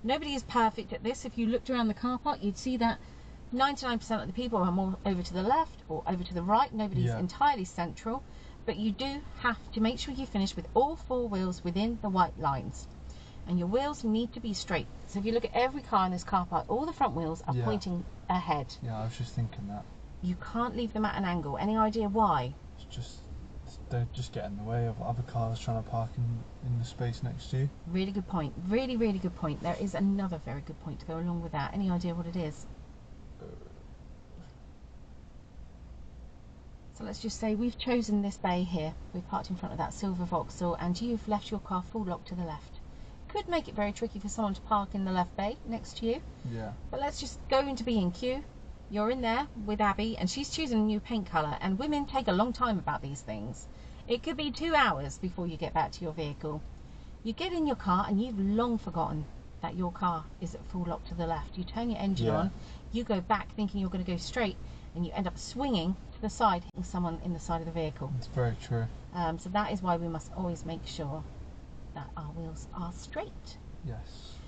Nobody is perfect at this. If you looked around the car park, you'd see that 99% of the people are more over to the left or over to the right. Nobody's entirely central, but you do have to make sure you finish with all 4 wheels within the white lines, and your wheels need to be straight. So if you look at every car in this car park, all the front wheels are pointing ahead. Yeah, I was just thinking that. You can't leave them at an angle. Any idea why? It's just, they just get in the way of other cars trying to park in the space next to you. Really good point. Really, really good point. There is another very good point to go along with that. Any idea what it is? So let's just say we've chosen this bay here. We've parked in front of that silver Vauxhall, and you've left your car full lock to the left. Could make it very tricky for someone to park in the left bay next to you. Yeah. But let's just go into B&Q. You're in there with Abby, and she's choosing a new paint colour, and women take a long time about these things. It could be 2 hours before you get back to your vehicle. You get in your car and you've long forgotten that your car is at full lock to the left. You turn your engine on, you go back thinking you're going to go straight, and you end up swinging to the side, hitting someone in the side of the vehicle. It's very true. So that is why we must always make sure that our wheels are straight. Yes.